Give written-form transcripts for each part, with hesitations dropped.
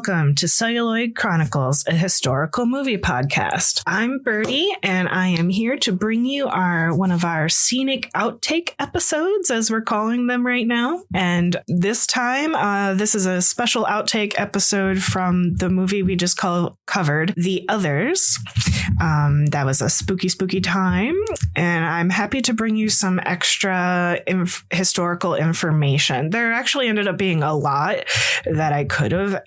welcome to Celluloid Chronicles, a historical movie podcast. I'm Birdy, and I am here to bring you one of our Scenic Outtake episodes, as we're calling them right now. And this time, this is a special outtake episode from the movie we just covered, The Others. That was a spooky time, and I'm happy to bring you some extra historical information. There actually ended up being a lot that I could have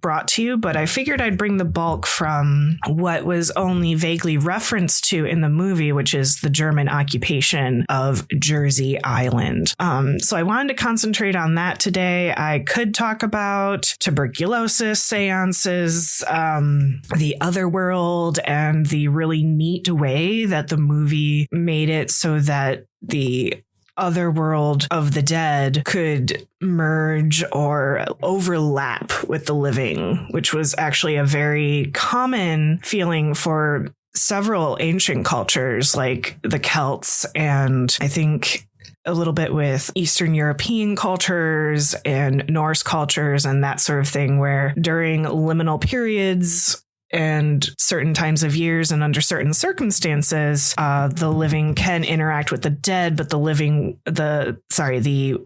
brought to you, but I figured I'd bring the bulk from what was only vaguely referenced to in the movie, which is the German occupation of Jersey Island. So I wanted to concentrate on that today. I could talk about tuberculosis, seances, the other world, and the really neat way that the movie made it so that the other world of the dead could merge or overlap with the living, which was actually a very common feeling for several ancient cultures like the Celts, and I think a little bit with Eastern European cultures and Norse cultures and that sort of thing, where during liminal periods and certain times of years and under certain circumstances, the living can interact with the dead, but the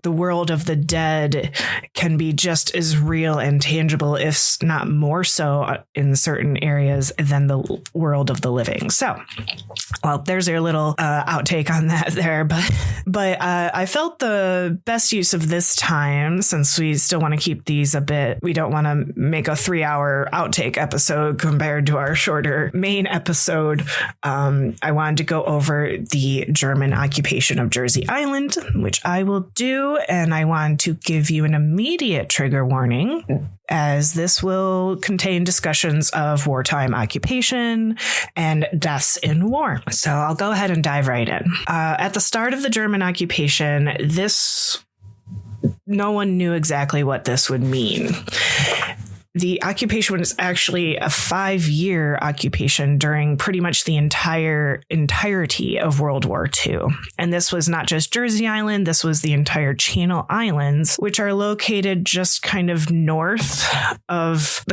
world of the dead can be just as real and tangible, if not more so in certain areas than the world of the living. So, well, there's your little outtake on that there. But I felt the best use of this time, since we still want to keep these we don't want to make a 3-hour outtake episode compared to our shorter main episode. I wanted to go over the German occupation of Jersey Island, which I will do, and I want to give you an immediate trigger warning, as this will contain discussions of wartime occupation and deaths in war. So I'll go ahead and dive right in. At the start of the German occupation, no one knew exactly what this would mean. The occupation was actually a 5-year occupation during pretty much the entirety of World War II. And this was not just Jersey Island, this was the entire Channel Islands, which are located just kind of north of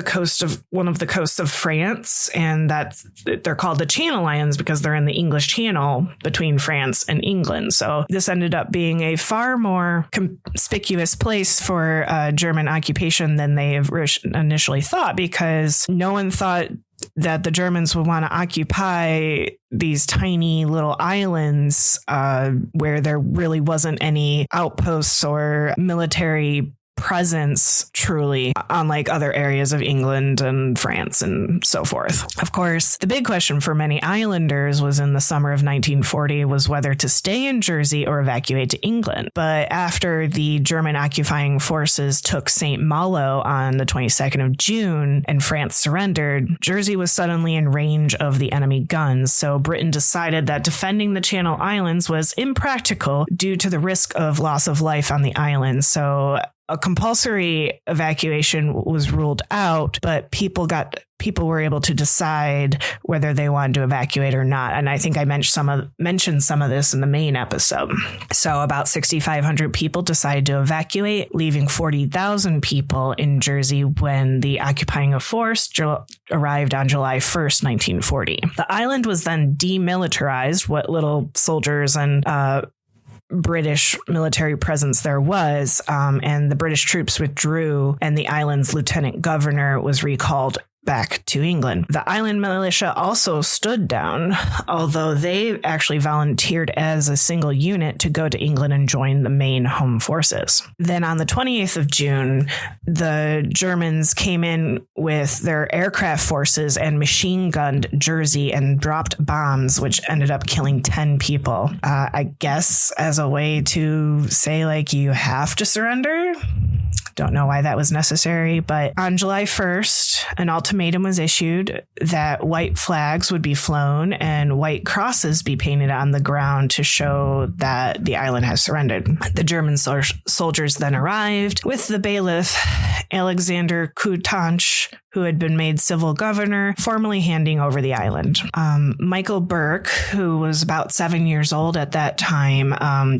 one of the coasts of France. And they're called the Channel Islands because they're in the English Channel between France and England. So this ended up being a far more conspicuous place for German occupation than they have initially thought, because no one thought that the Germans would want to occupy these tiny little islands where there really wasn't any outposts or military presence, truly, unlike other areas of England and France and so forth. Of course, the big question for many islanders was in the summer of 1940 was whether to stay in Jersey or evacuate to England. But after the German occupying forces took St. Malo on the 22nd of June and France surrendered, Jersey was suddenly in range of the enemy guns. So Britain decided that defending the Channel Islands was impractical due to the risk of loss of life on the island. So a compulsory evacuation was ruled out, but people were able to decide whether they wanted to evacuate or not. And I think I mentioned some of this in the main episode. So about 6,500 people decided to evacuate, leaving 40,000 people in Jersey when the occupying force arrived on July 1st, 1940. The island was then demilitarized, what little soldiers and British military presence there was, and the British troops withdrew, and the island's lieutenant governor was recalled back to England. The island militia also stood down, although they actually volunteered as a single unit to go to England and join the main home forces. Then on the 28th of June, the Germans came in with their aircraft forces and machine gunned Jersey and dropped bombs, which ended up killing 10 people. I guess as a way to say, like, you have to surrender. Don't know why that was necessary, but on July 1st, an ultimatum was issued that white flags would be flown and white crosses be painted on the ground to show that the island has surrendered. The German soldiers then arrived with the bailiff, Alexander Kutanch, who had been made civil governor, formally handing over the island. Michael Burke, who was about 7 years old at that time,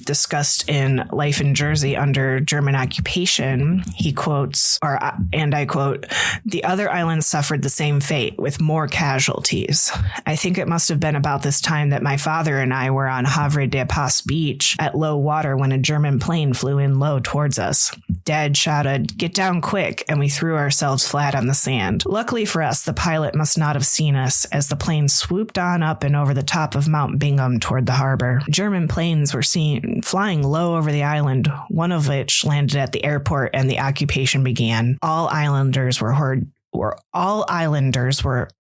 discussed in Life in Jersey under German occupation, he quotes, and I quote, "The other islands suffered the same fate with more casualties. I think it must have been about this time that my father and I were on Havre de Pas Beach at low water when a German plane flew in low towards us. Dad shouted, 'Get down quick,' and we threw ourselves flat on the sand. Luckily for us, the pilot must not have seen us as the plane swooped on up and over the top of Mount Bingham toward the harbor. German planes were seen flying low over the island, one of which landed at the airport, and the occupation began. All islanders were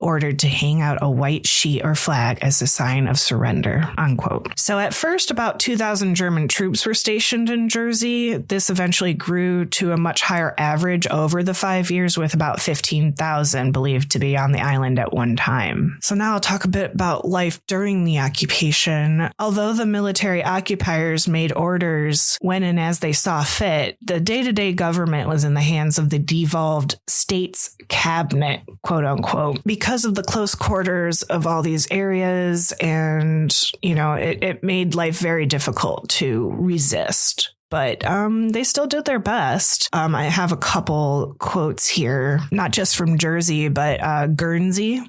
ordered to hang out a white sheet or flag as a sign of surrender," unquote. So at first, about 2,000 German troops were stationed in Jersey. This eventually grew to a much higher average over the 5 years, with about 15,000 believed to be on the island at one time. So now I'll talk a bit about life during the occupation. Although the military occupiers made orders when and as they saw fit, the day-to-day government was in the hands of the devolved states cabinet, quote unquote, because of the close quarters of all these areas. And, it made life very difficult to resist. But they still did their best. I have a couple quotes here, not just from Jersey, but Guernsey,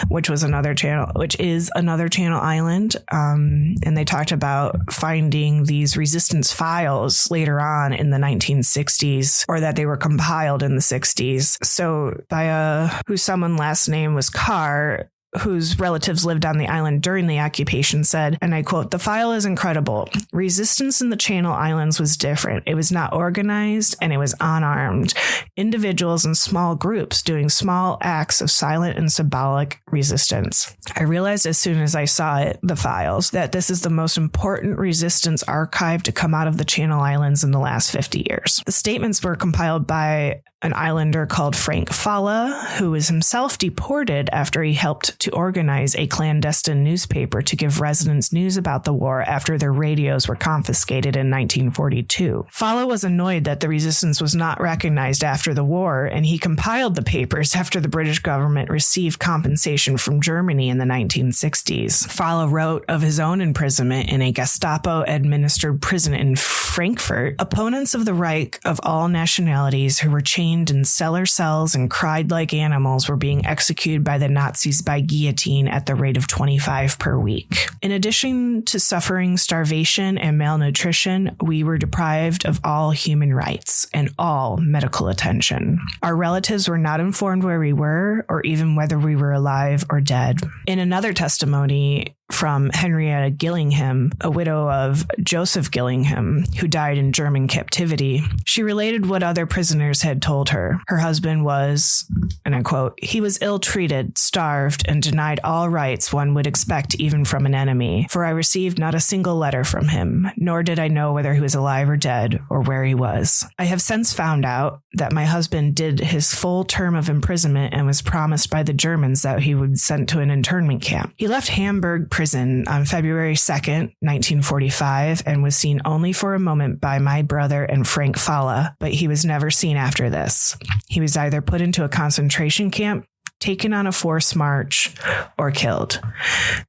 which is another Channel island. And they talked about finding these resistance files later on in the 1960s, or that they were compiled in the 60s. So by whose someone last name was Carr, whose relatives lived on the island during the occupation, said, and I quote, "The file is incredible. Resistance in the Channel Islands was different. It was not organized and it was unarmed. Individuals and small groups doing small acts of silent and symbolic resistance. I realized as soon as I saw the files, that this is the most important resistance archive to come out of the Channel Islands in the last 50 years. The statements were compiled by an islander called Frank Falla, who was himself deported after he helped to organize a clandestine newspaper to give residents news about the war after their radios were confiscated in 1942. Falla was annoyed that the resistance was not recognized after the war, and he compiled the papers after the British government received compensation from Germany in the 1960s. Falla wrote of his own imprisonment in a Gestapo-administered prison in Frankfurt. Opponents of the Reich of all nationalities who were chained in cellar cells and cried like animals were being executed by the Nazis by guillotine at the rate of 25 per week. In addition to suffering starvation and malnutrition, we were deprived of all human rights and all medical attention. Our relatives were not informed where we were or even whether we were alive or dead." In another testimony from Henrietta Gillingham, a widow of Joseph Gillingham, who died in German captivity, she related what other prisoners had told her. Her husband was, and I quote, "He was ill-treated, starved, and denied all rights one would expect even from an enemy, for I received not a single letter from him, nor did I know whether he was alive or dead, or where he was. I have since found out that my husband did his full term of imprisonment and was promised by the Germans that he would be sent to an internment camp. He left Hamburg prison on February 2nd, 1945, and was seen only for a moment by my brother and Frank Falla, but he was never seen after this. He was either put into a concentration camp, taken on a forced march, or killed.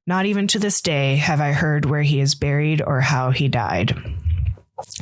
Not even to this day have I heard where he is buried or how he died."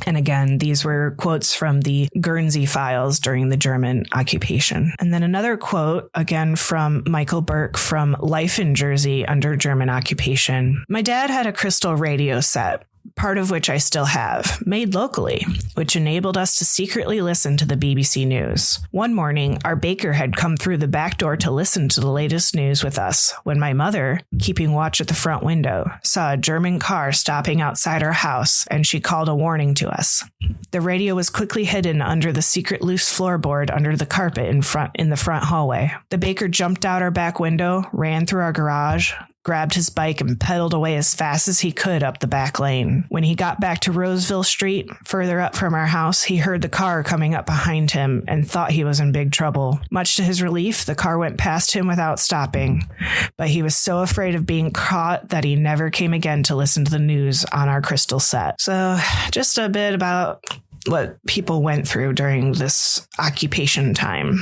And again, these were quotes from the Guernsey files during the German occupation. And then another quote, again from Michael Burke from Life in Jersey under German occupation. "My dad had a crystal radio set, part of which I still have, made locally, which enabled us to secretly listen to the BBC News. One morning, our baker had come through the back door to listen to the latest news with us, when my mother, keeping watch at the front window, saw a German car stopping outside our house, and she called a warning to us. The radio was quickly hidden under the secret loose floorboard under the carpet in the front hallway. The baker jumped out our back window, ran through our garage, grabbed his bike and pedaled away as fast as he could up the back lane. When he got back to Roseville Street, further up from our house, he heard the car coming up behind him and thought he was in big trouble. Much to his relief, the car went past him without stopping, but he was so afraid of being caught that he never came again to listen to the news on our crystal set." So just a bit about what people went through during this occupation time.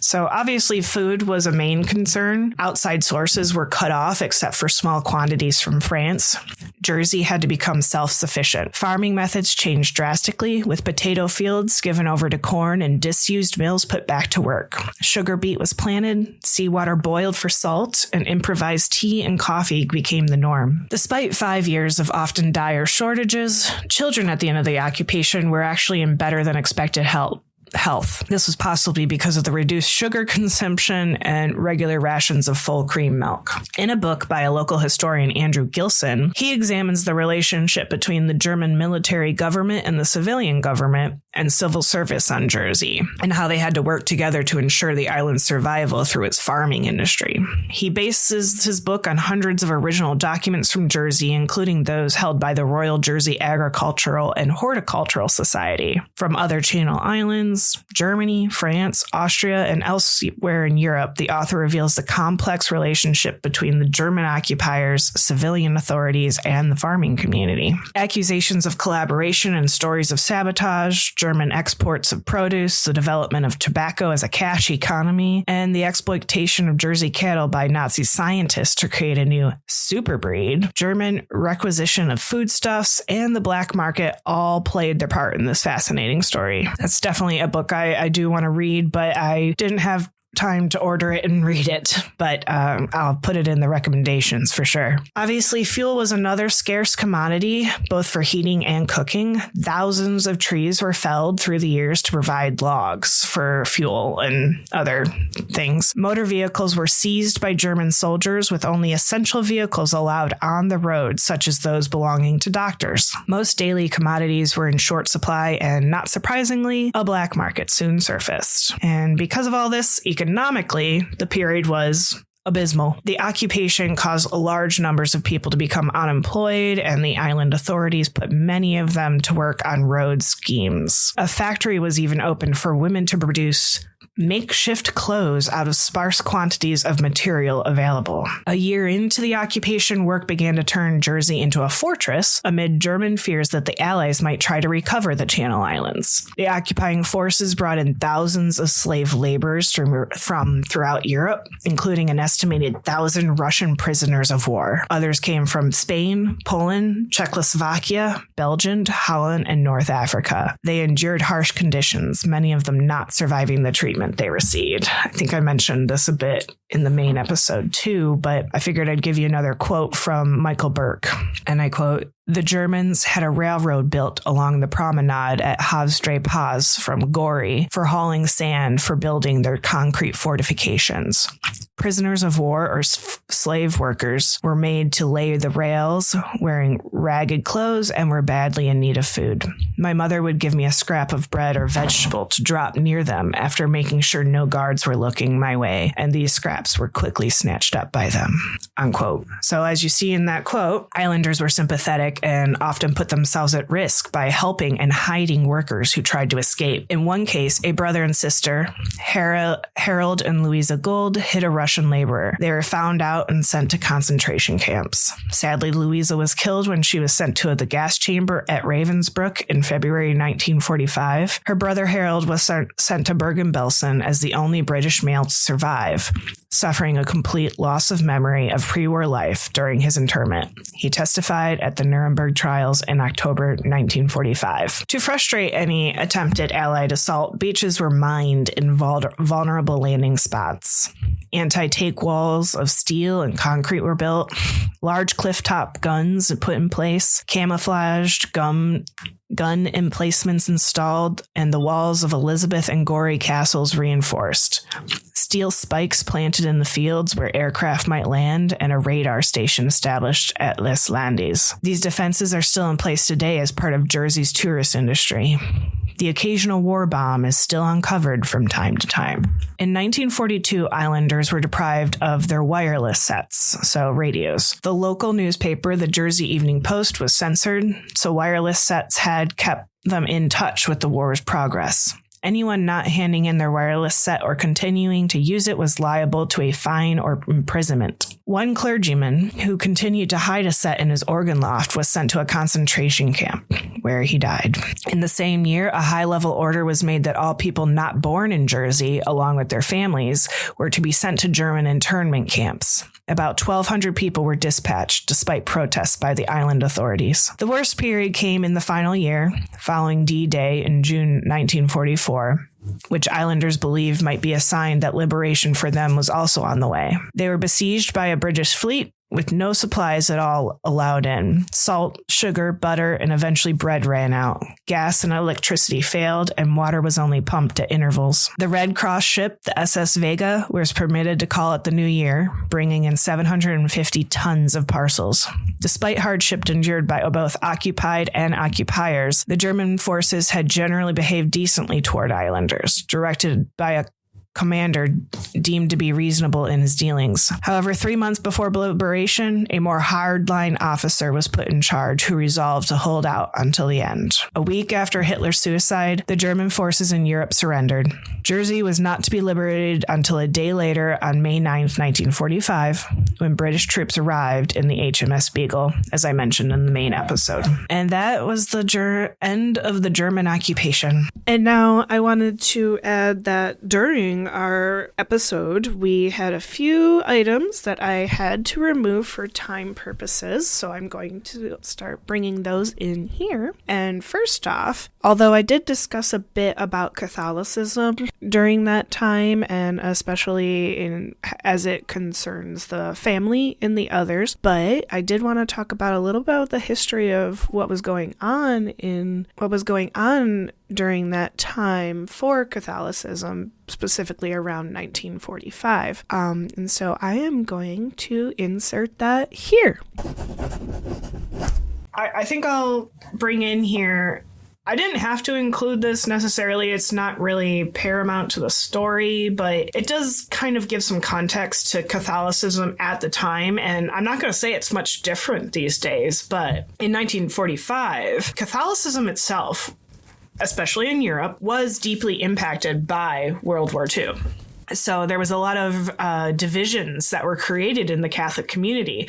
So obviously food was a main concern. Outside sources were cut off except for small quantities from France. Jersey had to become self-sufficient. Farming methods changed drastically, with potato fields given over to corn and disused mills put back to work. Sugar beet was planted, seawater boiled for salt, and improvised tea and coffee became the norm. Despite 5 years of often dire shortages, children at the end of the occupation were actually in better than expected health. This was possibly because of the reduced sugar consumption and regular rations of full cream milk. In a book by a local historian, Andrew Gilson, he examines the relationship between the German military government and the civilian government and civil service on Jersey, and how they had to work together to ensure the island's survival through its farming industry. He bases his book on hundreds of original documents from Jersey, including those held by the Royal Jersey Agricultural and Horticultural Society from other Channel Islands, Germany, France, Austria, and elsewhere in Europe. The author reveals the complex relationship between the German occupiers, civilian authorities, and the farming community. Accusations of collaboration and stories of sabotage, German exports of produce, the development of tobacco as a cash economy, and the exploitation of Jersey cattle by Nazi scientists to create a new super breed, German requisition of foodstuffs, and the black market all played their part in this fascinating story. That's definitely a book I do want to read, but I didn't have time to order it and read it, but I'll put it in the recommendations for sure. Obviously, fuel was another scarce commodity, both for heating and cooking. Thousands of trees were felled through the years to provide logs for fuel and other things. Motor vehicles were seized by German soldiers, with only essential vehicles allowed on the road, such as those belonging to doctors. Most daily commodities were in short supply, and not surprisingly, a black market soon surfaced. And because of all this, economically, the period was abysmal. The occupation caused large numbers of people to become unemployed, and the island authorities put many of them to work on road schemes. A factory was even opened for women to produce makeshift clothes out of sparse quantities of material available. A year into the occupation, work began to turn Jersey into a fortress amid German fears that the Allies might try to recover the Channel Islands. The occupying forces brought in thousands of slave laborers from throughout Europe, including an estimated 1,000 Russian prisoners of war. Others came from Spain, Poland, Czechoslovakia, Belgium, Holland, and North Africa. They endured harsh conditions, many of them not surviving the treatment they received. I think I mentioned this a bit in the main episode too, but I figured I'd give you another quote from Michael Burke. And I quote, "The Germans had a railroad built along the promenade at Havre Pas from Goree for hauling sand for building their concrete fortifications. Prisoners of war or slave workers were made to lay the rails, wearing ragged clothes, and were badly in need of food. My mother would give me a scrap of bread or vegetable to drop near them after making sure no guards were looking my way, and these scraps were quickly snatched up by them." Unquote. So as you see in that quote, islanders were sympathetic and often put themselves at risk by helping and hiding workers who tried to escape. In one case, a brother and sister, Harold and Louisa Gould, hid a Russian laborer. They were found out and sent to concentration camps. Sadly, Louisa was killed when she was sent to the gas chamber at Ravensbrück in February 1945. Her brother Harold was sent to Bergen-Belsen as the only British male to survive, suffering a complete loss of memory of pre-war life during his internment. He testified at the Nuremberg trials in October 1945. To frustrate any attempted Allied assault, beaches were mined in vulnerable landing spots. Anti-take walls of steel and concrete were built. Large cliff-top guns put in place. Camouflaged gun emplacements installed, and the walls of Elizabeth and Goree castles reinforced. Steel spikes planted in the fields where aircraft might land, and a radar station established at Les Landes. These defenses are still in place today as part of Jersey's tourist industry. The occasional war bomb is still uncovered from time to time. In 1942, islanders were deprived of their wireless sets, so radios. The local newspaper, the Jersey Evening Post, was censored, so wireless sets had kept them in touch with the war's progress. Anyone not handing in their wireless set or continuing to use it was liable to a fine or imprisonment. One clergyman who continued to hide a set in his organ loft was sent to a concentration camp. where he died. In the same year, a high-level order was made that all people not born in Jersey, along with their families, were to be sent to German internment camps. About 1,200 people were dispatched, despite protests by the island authorities. The worst period came in the final year, following D-Day in June 1944, which islanders believed might be a sign that liberation for them was also on the way. They were besieged by a British fleet with no supplies at all allowed in. Salt, sugar, butter, and eventually bread ran out. Gas and electricity failed, and water was only pumped at intervals. The Red Cross ship, the SS Vega, was permitted to call it the New Year, bringing in 750 tons of parcels. Despite hardship endured by both occupied and occupiers, the German forces had generally behaved decently toward islanders, directed by a commander deemed to be reasonable in his dealings. However, 3 months before liberation, a more hardline officer was put in charge who resolved to hold out until the end. A week after Hitler's suicide, the German forces in Europe surrendered. Jersey was not to be liberated until a day later on May 9th, 1945, when British troops arrived in the HMS Beagle, as I mentioned in the main episode. And that was the end of the German occupation. And now I wanted to add that during our episode, we had a few items that I had to remove for time purposes, so I'm going to start bringing those in here. And first off, although I did discuss a bit about Catholicism during that time, and especially as it concerns the family and the others, but I did want to talk about a little about the history of what was going on during that time for Catholicism, specifically around 1945. And so I am going to insert that here. I think I'll bring in here, I didn't have to include this necessarily. It's not really paramount to the story, but it does kind of give some context to Catholicism at the time. And I'm not going to say it's much different these days, but in 1945, Catholicism itself, especially in Europe, was deeply impacted by World War II. So there was a lot of divisions that were created in the Catholic community.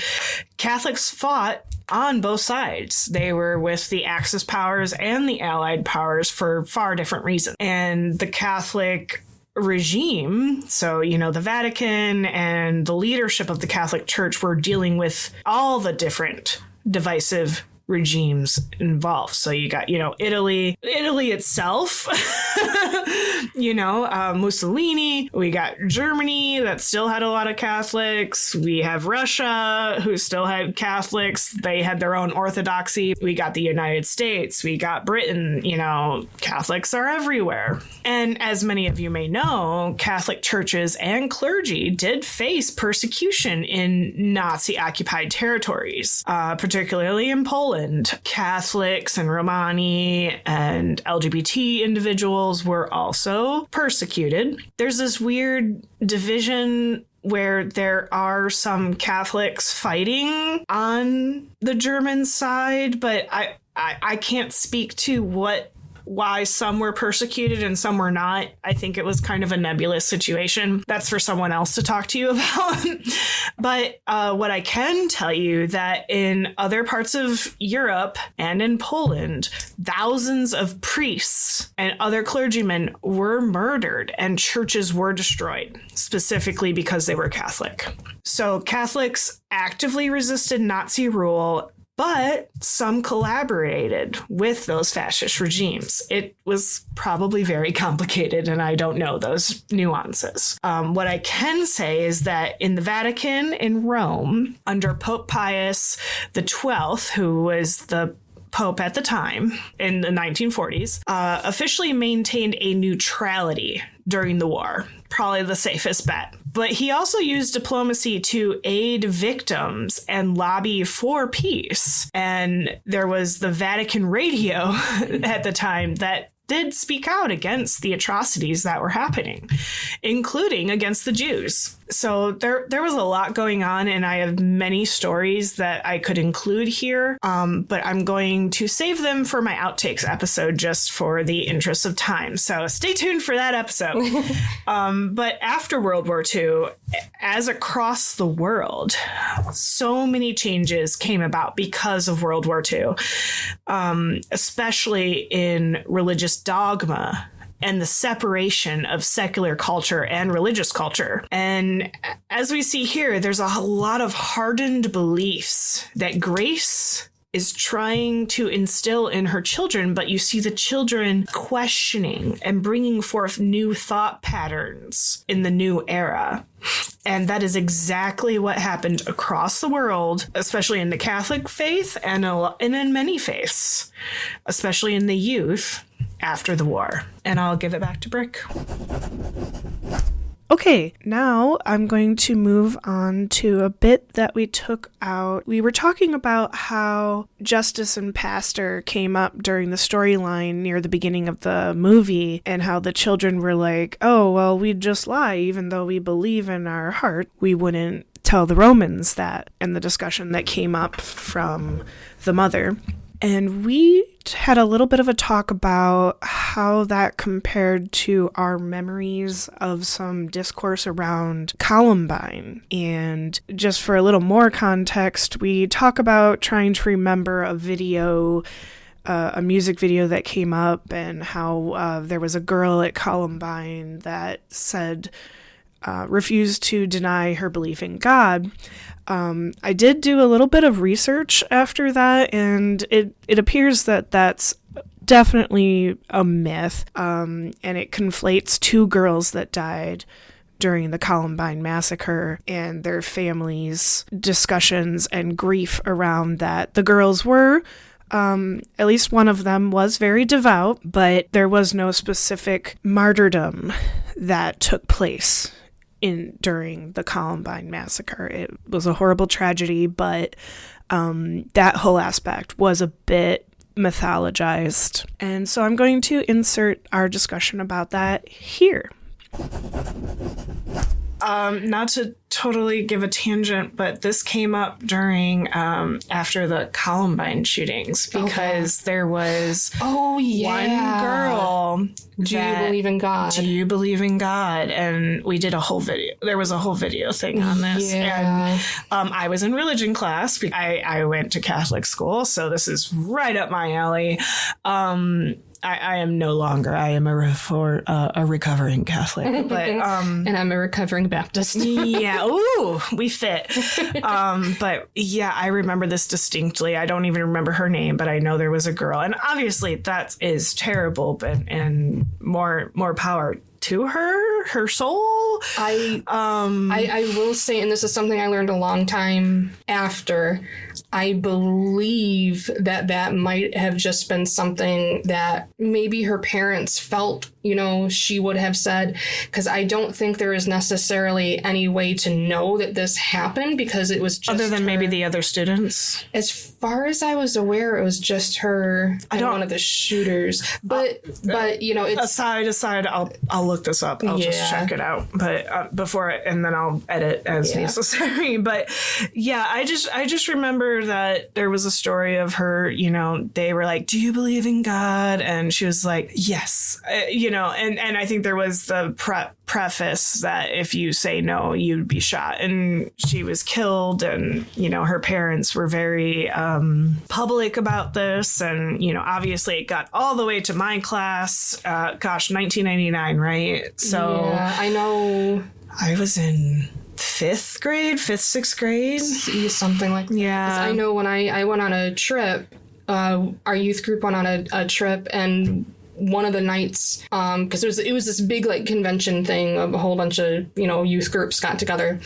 Catholics fought on both sides. They were with the Axis powers and the Allied powers for far different reasons. And the Catholic regime, so, the Vatican and the leadership of the Catholic Church were dealing with all the different divisive regimes involved. So you got, Italy itself, Mussolini. We got Germany that still had a lot of Catholics. We have Russia, who still had Catholics. They had their own orthodoxy. We got the United States. We got Britain. Catholics are everywhere. And as many of you may know, Catholic churches and clergy did face persecution in Nazi-occupied territories, particularly in Poland. Catholics and Romani and LGBT individuals were also persecuted. There's this weird division where there are some Catholics fighting on the German side, but I can't speak to why some were persecuted and some were not. I think it was kind of a nebulous situation. That's for someone else to talk to you about. But what I can tell you that in other parts of Europe and in Poland, thousands of priests and other clergymen were murdered and churches were destroyed, specifically because they were Catholic. So Catholics actively resisted Nazi rule, but some collaborated with those fascist regimes. It was probably very complicated, and I don't know those nuances. What I can say is that in the Vatican in Rome, under Pope Pius XII, who was the Pope at the time in the 1940s, officially maintained a neutrality during the war. Probably the safest bet. But he also used diplomacy to aid victims and lobby for peace. And there was the Vatican radio at the time that did speak out against the atrocities that were happening, including against the Jews. So there was a lot going on, and I have many stories that I could include here, but I'm going to save them for my Outtakes episode just for the interest of time. So stay tuned for that episode. But after World War II, as across the world, so many changes came about because of World War II, especially in religious dogma and the separation of secular culture and religious culture. And as we see here, there's a lot of hardened beliefs that Grace is trying to instill in her children, but you see the children questioning and bringing forth new thought patterns in the new era. And that is exactly what happened across the world, especially in the Catholic faith and in many faiths, especially in the youth after the war. And I'll give it back to Brick. Okay, now I'm going to move on to a bit that we took out. We were talking about how Justice and Pastor came up during the storyline near the beginning of the movie, and how the children were like, oh, well, we'd just lie. Even though we believe in our heart, we wouldn't tell the Romans that, and the discussion that came up from the mother. And we had a little bit of a talk about how that compared to our memories of some discourse around Columbine. And just for a little more context, we talk about trying to remember a video, a music video that came up, and how there was a girl at Columbine that said, refused to deny her belief in God. I did do a little bit of research after that, and it appears that that's definitely a myth, and it conflates two girls that died during the Columbine massacre and their families' discussions and grief around that. The girls were, at least one of them was very devout, but there was no specific martyrdom that took place during the Columbine massacre. It was a horrible tragedy, but that whole aspect was a bit mythologized. And so I'm going to insert our discussion about that here. Not to totally give a tangent, but this came up during after the Columbine shootings, because there was one girl. Do you believe in God? Do you believe in God? And we did a whole video. There was a whole video thing on this. Yeah. And I was in religion class. I went to Catholic school, so this is right up my alley. I am no longer. I am a recovering Catholic, but and I'm a recovering Baptist. Yeah, ooh, we fit. But yeah, I remember this distinctly. I don't even remember her name, but I know there was a girl, and obviously that is terrible. But and more power to her soul. I will say, and this is something I learned a long time after, I believe that might have just been something that maybe her parents felt, she would have said, because I don't think there is necessarily any way to know that this happened, because it was just other than maybe the other students. As far as I was aware, it was just her and one of the shooters. But it's aside, I'll look this up. I'll just check it out. But before it, and then I'll edit as necessary. But yeah, I just remember that there was a story of her. They were like, "Do you believe in God?" And she was like, "Yes." And I think there was the preface that if you say no, you'd be shot. And she was killed. And her parents were very public about this. And obviously it got all the way to my class. 1999, right? So yeah, I know. I was in sixth grade, something like that. Yeah. I know when I went on a trip, our youth group went on a trip, and one of the nights, because it was this big convention thing, a whole bunch of youth groups got together,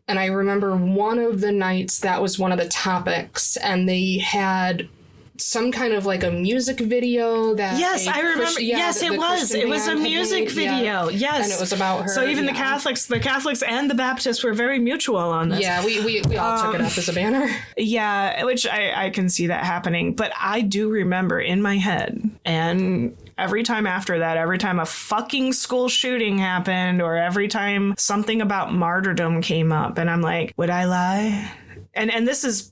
and I remember one of the nights that was one of the topics, and they had some kind of a music video that I remember. It was a music video. Yes, and it was about her. So even the Catholics and the Baptists were very mutual on this. Yeah, we all took it up as a banner. Yeah, which I can see that happening. But I do remember in my head, and every time after that, every time a fucking school shooting happened or every time something about martyrdom came up, and I'm like, would I lie? And this is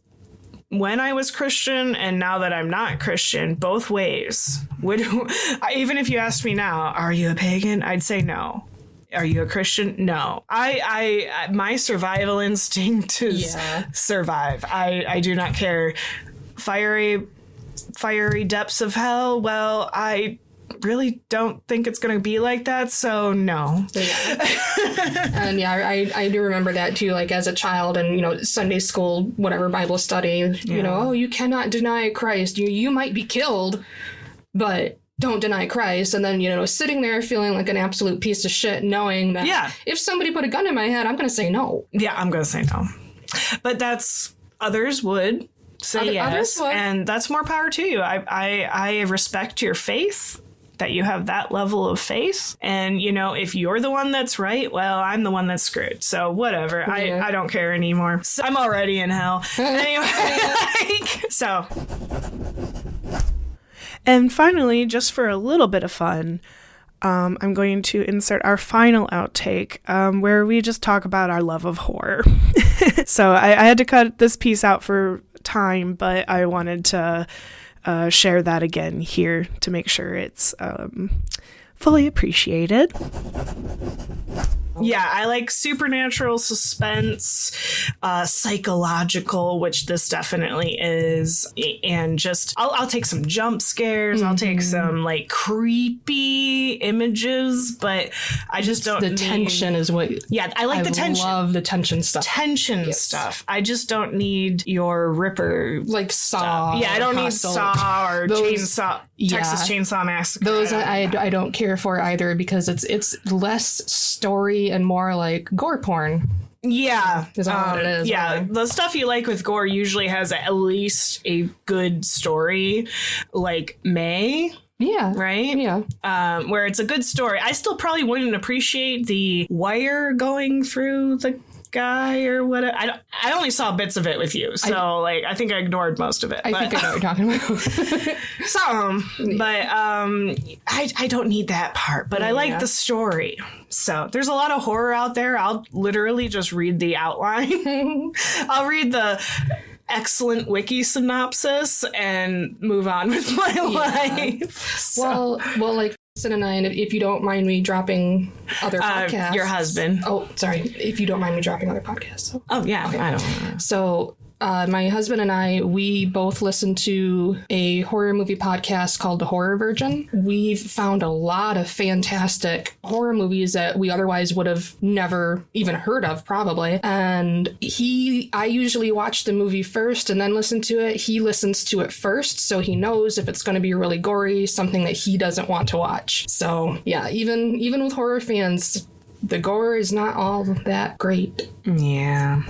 when I was Christian and now that I'm not Christian, both ways. Even if you asked me now, are you a pagan? I'd say no. Are you a Christian? No. I my survival instinct is survive. I do not care. Fiery depths of hell. Well, I really don't think it's going to be like that, so no. And I do remember that too, like as a child and, Sunday school, whatever, Bible study, oh, you cannot deny Christ. You might be killed, but don't deny Christ. And then, sitting there feeling like an absolute piece of shit, knowing that if somebody put a gun in my head, I'm going to say no. Yeah, I'm going to say no. But others would say yes. And that's more power to you. I respect your faith, that you have that level of faith. And, if you're the one that's right, well, I'm the one that's screwed. So whatever. Yeah. I don't care anymore. So I'm already in hell. Anyway, so. And finally, just for a little bit of fun, I'm going to insert our final outtake where we just talk about our love of horror. So I had to cut this piece out for time, but I wanted to share that again here to make sure it's fully appreciated. Yeah, I like supernatural suspense, psychological, which this definitely is, and just I'll take some jump scares, I'll take some like creepy images, but I just don't. The tension is what. Yeah, I like the tension. I love the tension stuff. Stuff. I just don't need your Ripper like Saw. Yeah, I don't need Saw or Chainsaw. Texas Chainsaw Massacre. Those I don't care for either because it's less story and more like gore porn. Yeah. Is that what it is? Yeah. Really? The stuff you like with gore usually has at least a good story, like May. Yeah. Right? Yeah. Where it's a good story. I still probably wouldn't appreciate the wire going through the guy or whatever. I only saw bits of it with you, so I think I ignored most of it. I think I know what you're talking about. But I don't need that part. But I like the story. So there's a lot of horror out there. I'll literally just read the outline. I'll read the excellent wiki synopsis and move on with my life. So. Well, like. And I, if you don't mind me dropping other podcasts. Your husband. Oh, sorry. If you don't mind me dropping other podcasts. So. Oh, yeah. Okay. I don't know. So my husband and I, we both listen to a horror movie podcast called The Horror Virgin. We've found a lot of fantastic horror movies that we otherwise would have never even heard of, probably. And I usually watch the movie first and then listen to it. He listens to it first, so he knows if it's going to be really gory, something that he doesn't want to watch. So yeah, even with horror fans, the gore is not all that great. Yeah.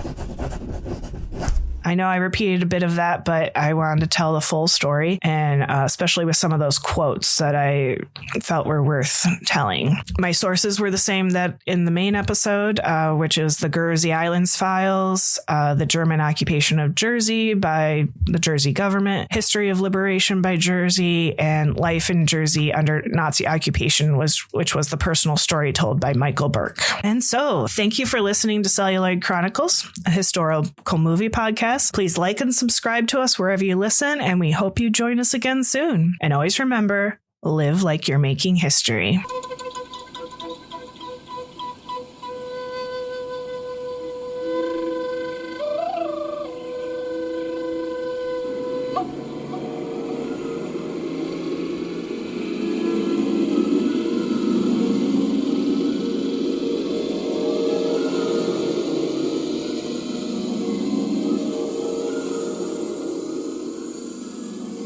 I know I repeated a bit of that, but I wanted to tell the full story, and especially with some of those quotes that I felt were worth telling. My sources were the same that in the main episode, which is the Guernsey Islands Files, the German occupation of Jersey by the Jersey government, history of liberation by Jersey, and life in Jersey under Nazi occupation, which was the personal story told by Michael Burke. And so, thank you for listening to Celluloid Chronicles, a historical movie podcast. Please like and subscribe to us wherever you listen, and we hope you join us again soon. And always remember, live like you're making history.